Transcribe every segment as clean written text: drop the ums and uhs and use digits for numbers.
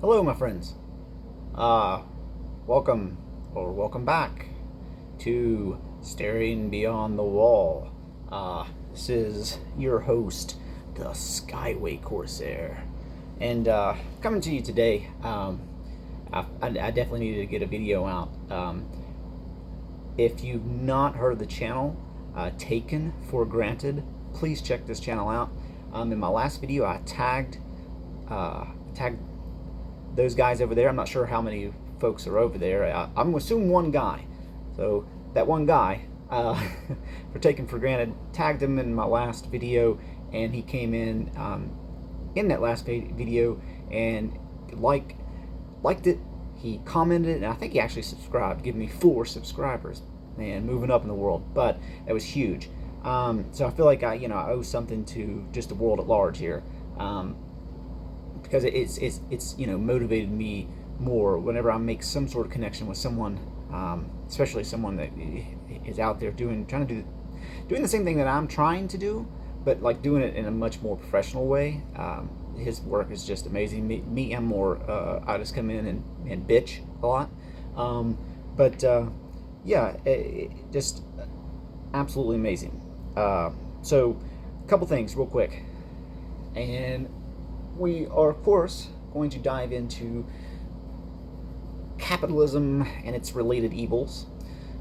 Hello, my friends. Uh, welcome welcome back to Staring Beyond the Wall. This is your host, the Skyway Corsair, and coming to you today. I definitely needed to get a video out. If you've not heard of the channel, Taken for Granted, please check this channel out. In my last video, I tagged those guys over there. I'm not sure how many folks are over there. I'm going to assume one guy. So that one guy, for Taken for Granted, tagged him in my last video, and he came in that last video and liked it. He commented, and I think he actually subscribed, giving me 4 subscribers. Man, moving up in the world, but that was huge. So I feel like I owe something to just the world at large here. Because it's motivated me more whenever I make some sort of connection with someone, especially someone that is out there doing the same thing that I'm trying to do, but like doing it in a much more professional way. His work is just amazing. Me, I'm more I just come in and bitch a lot, but yeah, just absolutely amazing. So, a couple things real quick, and we are, of course, going to dive into capitalism and its related evils.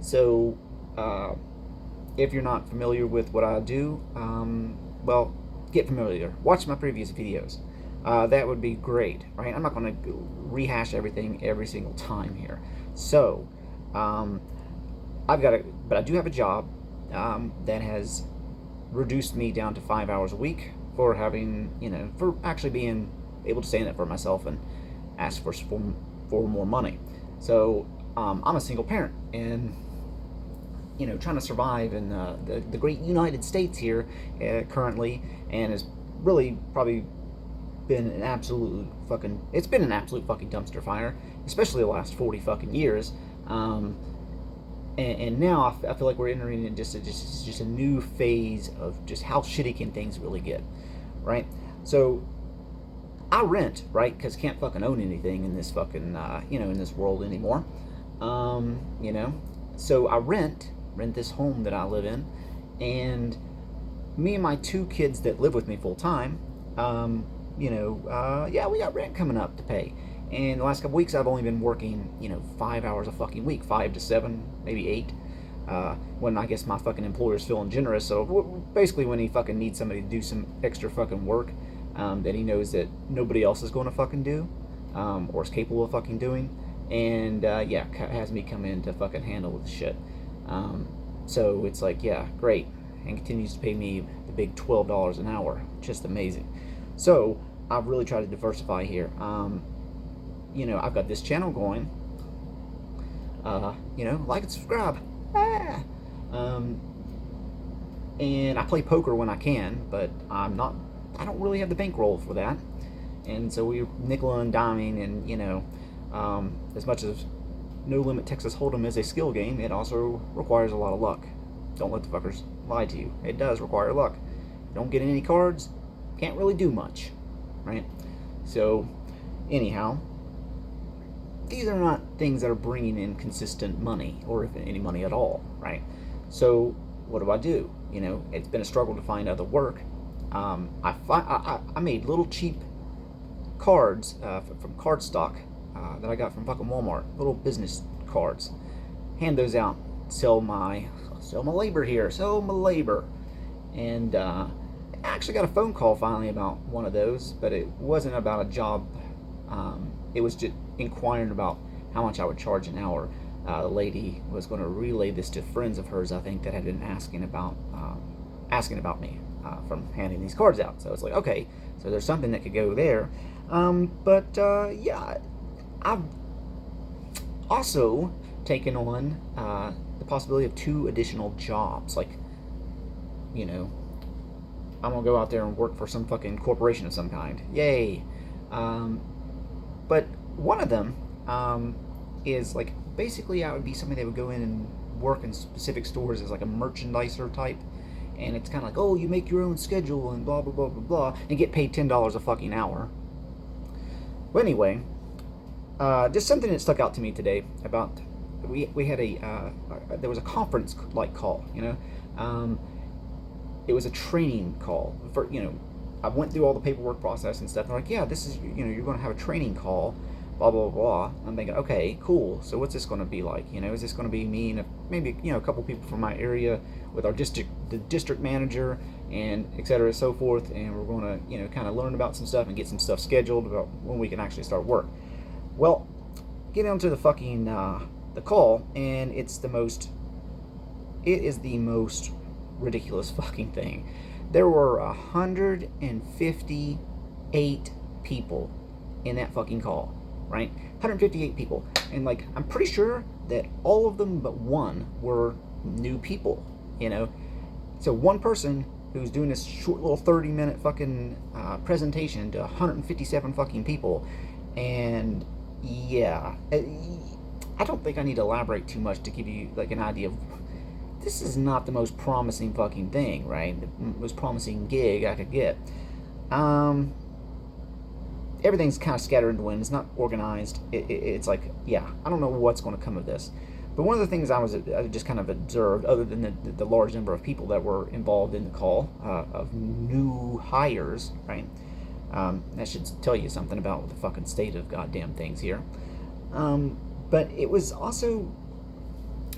So, if you're not familiar with what I do, well, get familiar. Watch my previous videos. That would be great, right? I'm not going to rehash everything every single time here. So, but I do have a job that has reduced me down to 5 hours a week for having, for actually being able to stand up for myself and ask for more money. So I'm a single parent, and trying to survive in the great United States here currently, and has really probably been an absolute fucking dumpster fire, especially the last 40 fucking years. And now I feel like we're entering in just a new phase of just how shitty can things really get, right? So I rent, right? Because can't fucking own anything in this fucking in this world anymore. You know, so I rent this home that I live in, and me and my 2 kids that live with me full time, yeah, we got rent coming up to pay. And the last couple weeks, I've only been working, 5 hours a fucking week, 5 to 7, maybe 8. When I guess my fucking employer's feeling generous. So basically, when he fucking needs somebody to do some extra fucking work that he knows that nobody else is going to fucking do, or is capable of fucking doing, and yeah, has me come in to fucking handle the shit. So it's like, yeah, great, and continues to pay me the big $12 an hour, just amazing. So I've really tried to diversify here. I've got this channel going. Like and subscribe. Ah. And I play poker when I can, but I don't really have the bankroll for that. And so we're nickel and diming, and as much as No Limit Texas Hold'em is a skill game, it also requires a lot of luck. Don't let the fuckers lie to you. It does require luck. Don't get any cards, can't really do much, right? So, anyhow, these are not things that are bringing in consistent money, or if any money at all, right? So what do? It's been a struggle to find other work. I made little cheap cards from cardstock that I got from fucking Walmart, little business cards. Hand those out, sell my labor here, and I actually got a phone call finally about one of those, but it wasn't about a job. It was just inquiring about how much I would charge an hour. The lady was going to relay this to friends of hers, I think, that had been asking about me from handing these cards out. So it's like, okay, so there's something that could go there. Yeah, I've also taken on the possibility of 2 additional jobs. Like, I'm gonna go out there and work for some fucking corporation of some kind. Yay! But one of them is like, basically I would be somebody that would go in and work in specific stores as like a merchandiser type, and it's kind of like, oh, you make your own schedule and blah blah blah blah blah, and get paid $10 a fucking hour. Well, anyway, Just something that stuck out to me today about we had there was a conference like call, it was a training call for, I went through all the paperwork process and stuff. And they're like, yeah, this is, you're going to have a training call, blah blah blah. I'm thinking, okay, cool. So what's this going to be like? Is this going to be me and maybe a couple people from my area with our the district manager, and et cetera, so forth. And we're going to kind of learn about some stuff and get some stuff scheduled about when we can actually start work. Well, get onto the fucking the call, and it is the most ridiculous fucking thing. There were 158 people in that fucking call, right? 158 people. And, I'm pretty sure that all of them but one were new people, So one person who's doing this short little 30-minute fucking presentation to 157 fucking people. And, yeah, I don't think I need to elaborate too much to give you, an idea of this is not the most promising fucking thing, right? The most promising gig I could get. Everything's kind of scattered in the wind. It's not organized. It's I don't know what's going to come of this. But one of the things I just kind of observed, other than the large number of people that were involved in the call, of new hires, right? That should tell you something about the fucking state of goddamn things here. But it was also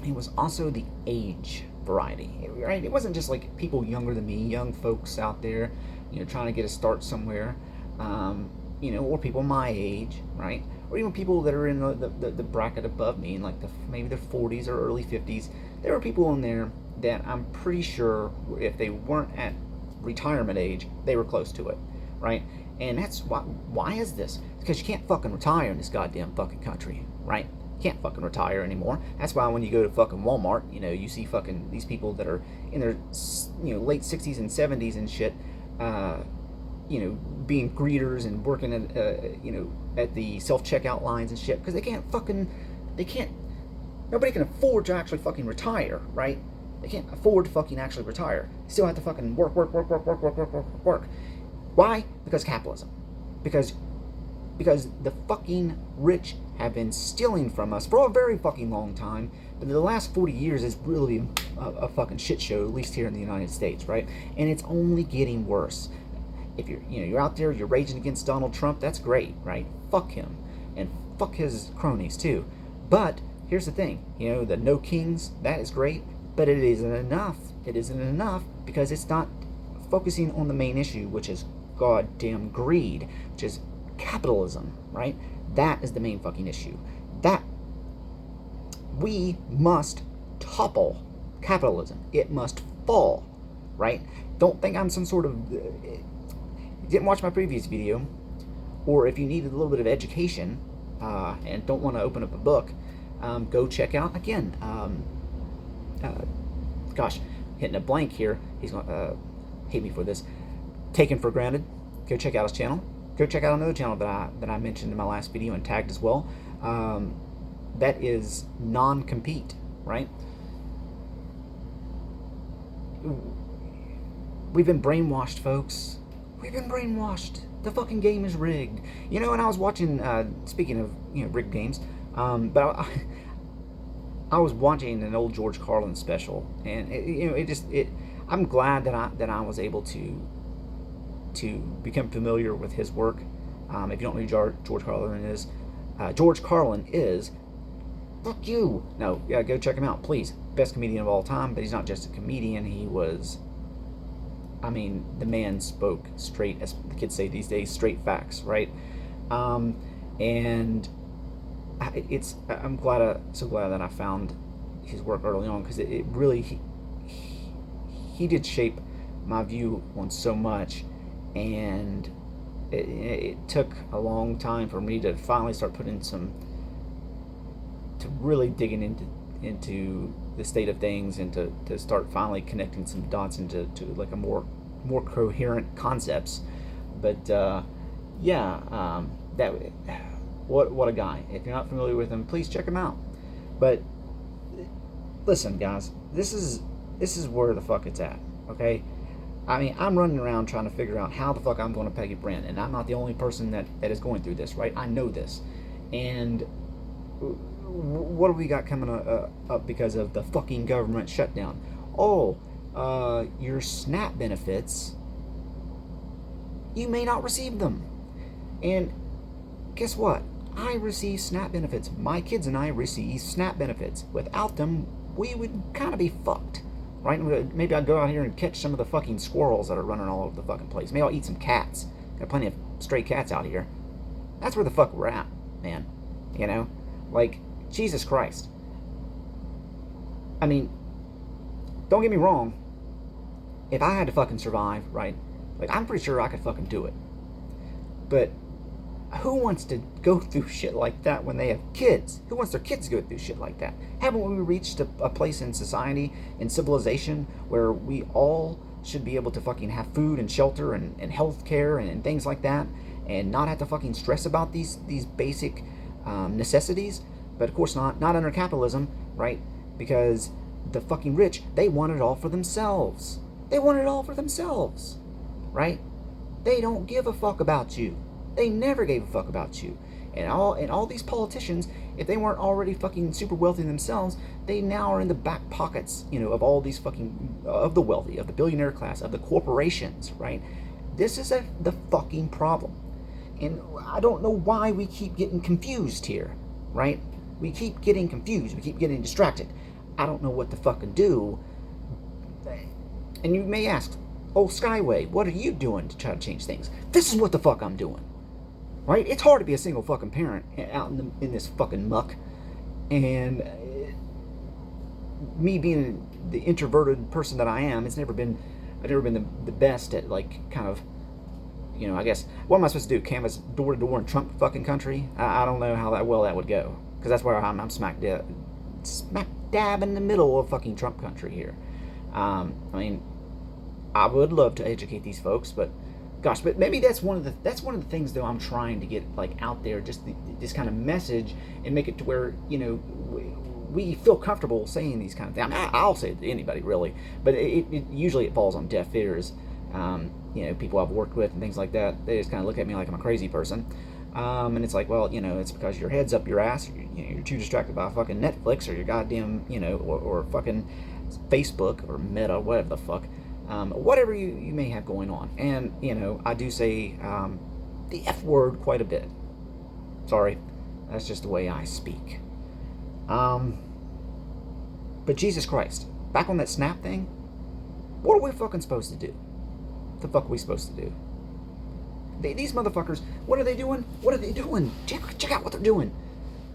the age variety, right? It wasn't just people younger than me, young folks out there, trying to get a start somewhere, or people my age, right? Or even people that are in the bracket above me, in maybe their 40s or early 50s. There were people in there that I'm pretty sure if they weren't at retirement age, they were close to it, right? And that's why is this? Because you can't fucking retire in this goddamn fucking country, right? Can't fucking retire anymore. That's why when you go to fucking Walmart, you see fucking these people that are in their late 60s and 70s and shit, being greeters and working at the self-checkout lines and shit, because nobody can afford to actually fucking retire, right? They can't afford to fucking actually retire. They still have to fucking work. Why? Because capitalism. Because the fucking rich have been stealing from us for a very fucking long time. But the last 40 years is really a fucking shit show, at least here in the United States, right? And it's only getting worse. If you're out there, you're raging against Donald Trump, that's great, right? Fuck him. And fuck his cronies, too. But here's the thing, the no kings, that is great, but it isn't enough. It isn't enough because it's not focusing on the main issue, which is goddamn greed, which is capitalism, right? That is the main fucking issue. That we must topple capitalism. It must fall, right? Don't think I'm some sort of... didn't watch my previous video, or if you needed a little bit of education and don't want to open up a book, go check out, again, hitting a blank here. He's going to hate me for this. Taken for Granted. Go check out his channel. Go check out another channel that I mentioned in my last video and tagged as well. That is non-compete, right? We've been brainwashed, folks. We've been brainwashed. The fucking game is rigged. And I was watching, speaking of, rigged games, but I was watching an old George Carlin special, and I'm glad that I was able to become familiar with his work. If you don't know who George Carlin is, fuck you. No, yeah, go check him out, please. Best comedian of all time, but he's not just a comedian. The man spoke straight, as the kids say these days, straight facts, right? I'm so glad that I found his work early on, because it really, he did shape my view on so much, and it took a long time for me to finally start really digging into the state of things, and to start finally connecting some dots into a more coherent concepts. But what a guy. If you're not familiar with him, please check him out. But listen, guys, this is where the fuck it's at, okay? I'm running around trying to figure out how the fuck I'm going to pay rent, and I'm not the only person that is going through this, right? I know this. And what do we got coming up because of the fucking government shutdown? Oh, your SNAP benefits, you may not receive them. And guess what? I receive SNAP benefits. My kids and I receive SNAP benefits. Without them, we would kind of be fucked. Right? Maybe I'd go out here and catch some of the fucking squirrels that are running all over the fucking place. Maybe I'll eat some cats. Got plenty of stray cats out here. That's where the fuck we're at, man. You know? Like, Jesus Christ. I mean, don't get me wrong. If I had to fucking survive, right? Like, I'm pretty sure I could fucking do it. But who wants to go through shit like that when they have kids? Who wants their kids to go through shit like that? Haven't we reached a place in society, in civilization, where we all should be able to fucking have food and shelter and health care and things like that, and not have to fucking stress about these basic necessities? But of course not under capitalism, right? Because the fucking rich, they want it all for themselves. They want it all for themselves, right? They don't give a fuck about you. They never gave a fuck about you. And all these politicians, if they weren't already fucking super wealthy themselves, they now are in the back pockets, of all these fucking, of the wealthy, of the billionaire class, of the corporations, right? This is the fucking problem. And I don't know why we keep getting confused here, right? We keep getting confused. We keep getting distracted. I don't know what to fucking do. And you may ask, oh, Skyway, what are you doing to try to change things? This is what the fuck I'm doing. Right? It's hard to be a single fucking parent out in this fucking muck. And me being the introverted person that I am, I've never been the best at, like, kind of, I guess, what am I supposed to do? Canvass door to door in Trump fucking country? I don't know how that would go. Because that's where I'm smack dab in the middle of fucking Trump country here. I mean, I would love to educate these folks, but gosh, but maybe that's one of the things though I'm trying to get, like, out there, just this kind of message, and make it to where we feel comfortable saying these kind of things. I mean, I'll say it to anybody really, but it usually falls on deaf ears. People I've worked with and things like that, they just kind of look at me like I'm a crazy person. And it's like, well, it's because your head's up your ass. You're too distracted by fucking Netflix or your goddamn, or fucking Facebook or Meta, whatever the fuck. Whatever you may have going on. And, I do say the F word quite a bit. Sorry. That's just the way I speak. But Jesus Christ. Back on that SNAP thing. What are we fucking supposed to do? What the fuck are we supposed to do? These motherfuckers, what are they doing? What are they doing? Check out what they're doing.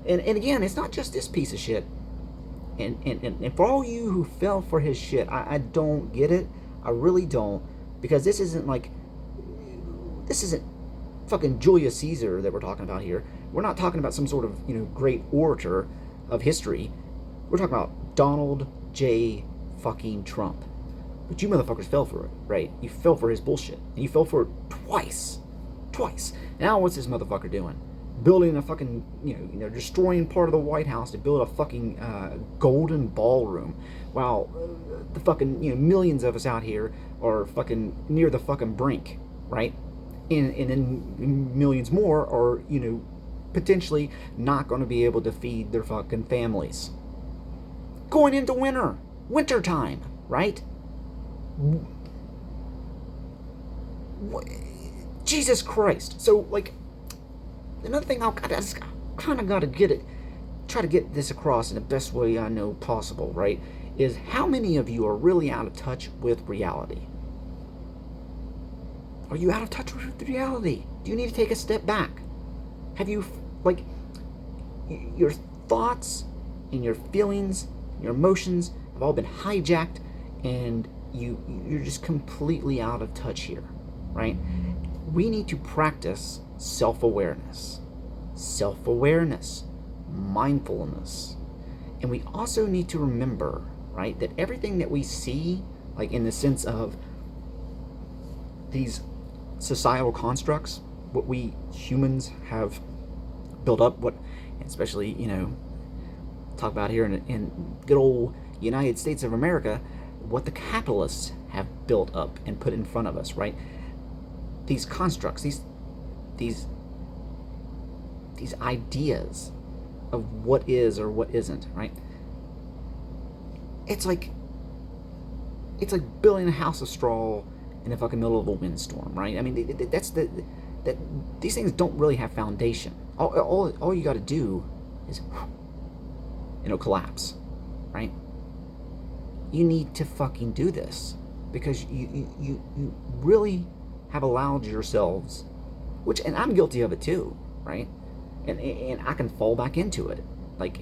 And again, it's not just this piece of shit. And for all you who fell for his shit, I don't get it. I really don't, because this isn't fucking Julius Caesar that we're talking about here. We're not talking about some sort of, great orator of history. We're talking about Donald J. fucking Trump. But you motherfuckers fell for it, right? You fell for his bullshit. And you fell for it twice. Now what's this motherfucker doing? Building a fucking, destroying part of the White House to build a fucking golden ballroom, while the fucking, millions of us out here are fucking near the fucking brink, right? And then millions more are, potentially not going to be able to feed their fucking families. Going into winter time, right? Jesus Christ. So, like, another thing I just kind of got to try to get this across in the best way I know possible, right? Is how many of you are really out of touch with reality? Are you out of touch with reality? Do you need to take a step back? Have you, like, your thoughts and your feelings, your emotions have all been hijacked, and you're just completely out of touch here, right? We need to practice self-awareness, mindfulness. And we also need to remember, right, that everything that we see, like in the sense of these societal constructs, what we humans have built up, what, especially, talk about here in good old United States of America, what the capitalists have built up and put in front of us, right? These constructs, these these ideas of what is or what isn't, right? It's like building a house of straw in the fucking middle of a windstorm, right? I mean, that these things don't really have foundation. All you got to do is, collapse, right? You need to fucking do this because you really have allowed yourselves, and I'm guilty of it too, right? And I can fall back into it. Like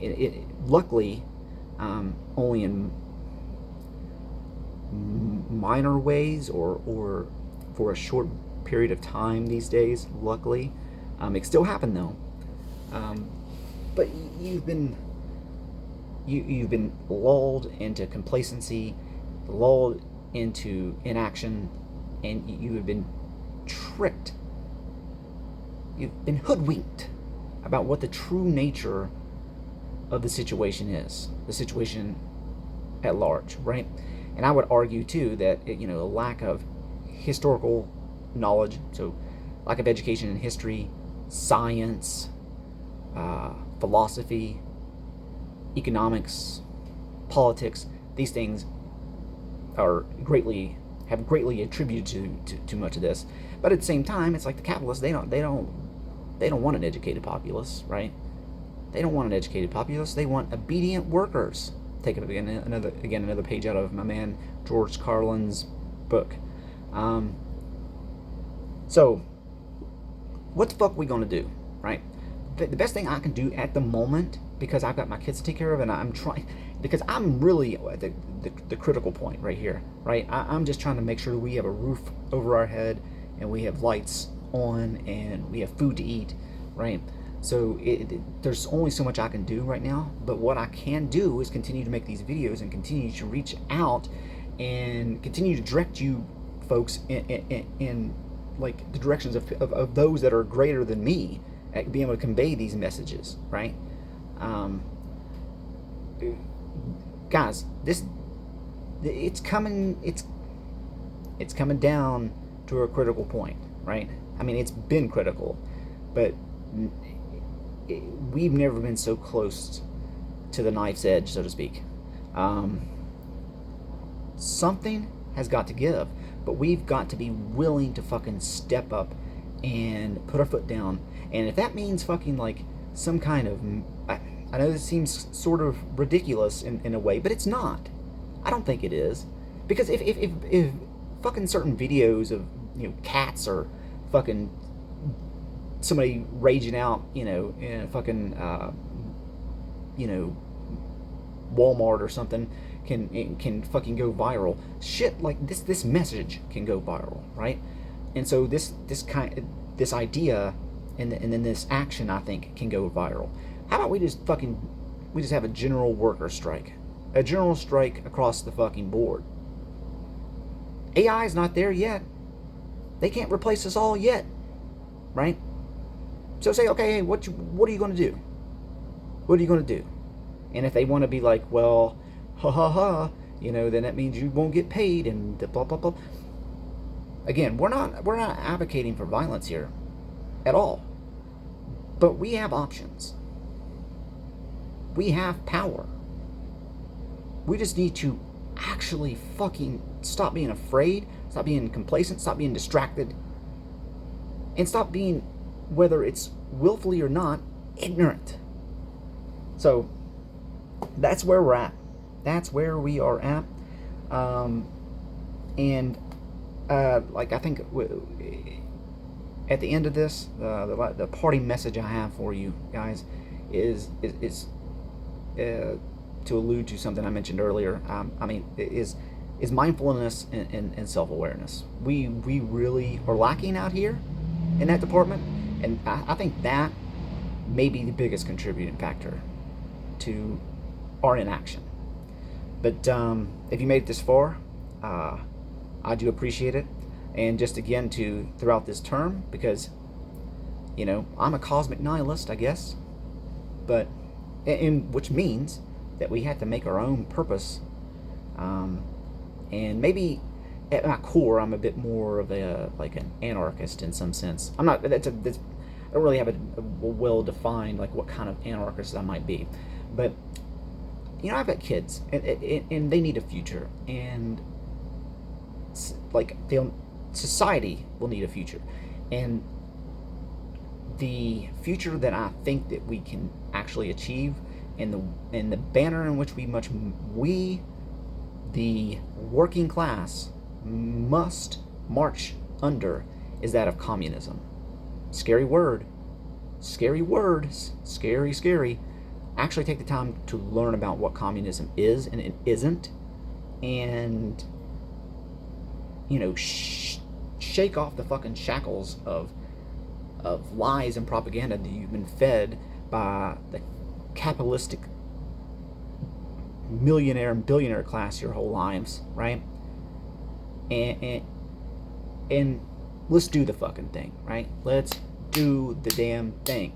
luckily, only in minor ways or for a short period of time these days. Luckily, it can still happen though. But you've been lulled into complacency, lulled into inaction, and you have been tricked. You've been hoodwinked about what the true nature of the situation is, the situation at large, right? And I would argue too that a lack of historical knowledge, so lack of education in history, science, philosophy, economics, politics, these things have greatly attributed to much of this. But at the same time, it's like the capitalists, they don't want an educated populace, right? They don't want an educated populace. They want obedient workers. Take it again, another page out of my man George Carlin's book. So, what the fuck are we gonna do, right? The best thing I can do at the moment, because I've got my kids to take care of, and I'm trying, because I'm really at the critical point right here, right? I'm just trying to make sure we have a roof over our head, and we have lights on, and we have food to eat, right? So there's only so much I can do right now, but what I can do is continue to make these videos and continue to reach out and continue to direct you folks in like the directions of those that are greater than me at being able to convey these messages, right? Guys, it's coming down to a critical point, right? I mean, it's been critical, but we've never been so close to the knife's edge, so to speak. Something has got to give, but we've got to be willing to fucking step up and put our foot down. And if that means fucking like some kind of, I know this seems sort of ridiculous in a way, but it's not. I don't think it is, because if fucking certain videos of cats or fucking somebody raging out, in a fucking, Walmart or something can fucking go viral. Shit like this message can go viral, right? And so this idea and then this action, I think, can go viral. How about we just have a general worker strike, a general strike across the fucking board? AI is not there yet. They can't replace us all yet, right? So say, okay, hey, what are you going to do? What are you going to do? And if they want to be like, well, then that means you won't get paid and blah blah blah. Again, we're not advocating for violence here at all. But we have options. We have power. We just need to actually fucking stop being afraid, stop being complacent, stop being distracted, and stop being, whether it's willfully or not, ignorant. So that's where we're at. That's where we are at. Like I think at the end of this, the party message I have for you guys is to allude to something I mentioned earlier. Is mindfulness and self-awareness. We really are lacking out here in that department, and I think that may be the biggest contributing factor to our inaction. But if you made it this far, I do appreciate it. And just again, throughout this term, because I'm a cosmic nihilist, I guess, but which means that we have to make our own purpose. And maybe at my core, I'm a bit more of an anarchist in some sense. I'm not. I don't really have a well-defined, like, what kind of anarchist I might be. But, I've got kids, and they need a future. And, like, society will need a future. And the future that I think that we can actually achieve, and the banner in which we, the working class, must march under, is that of communism. Scary word, scary scary. Actually take the time to learn about what communism is and it isn't, and shake off the fucking shackles of lies and propaganda that you've been fed by the capitalistic millionaire and billionaire class your whole lives, right? And let's do the fucking thing, right? Let's do the damn thing.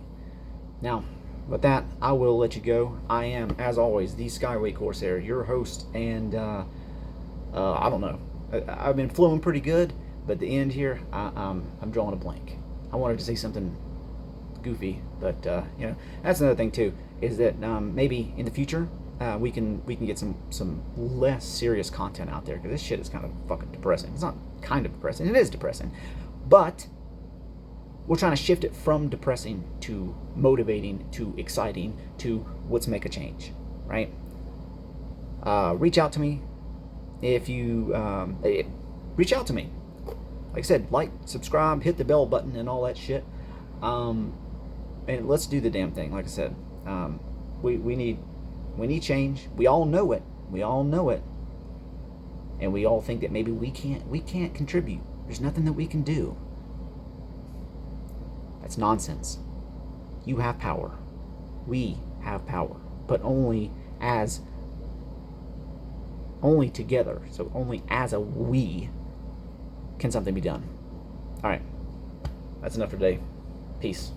Now, with that, I will let you go. I am, as always, the Skyway Corsair, your host, and I don't know. I've been flowing pretty good, but at the end here, I'm drawing a blank. I wanted to say something goofy, but that's another thing too. Is that maybe in the future we can get some less serious content out there, because this shit is kind of fucking depressing. It's not kind of depressing; it is depressing, but we're trying to shift it from depressing to motivating to exciting to let's make a change, right? Reach out to me if you reach out to me. Like I said, like, subscribe, hit the bell button, and all that shit. And let's do the damn thing. Like I said, we need change. We all know it. And we all think that maybe we can't contribute. There's nothing that we can do. That's nonsense. You have power. We have power, but only together. So only as a we can something be done. All right. That's enough for today. Peace.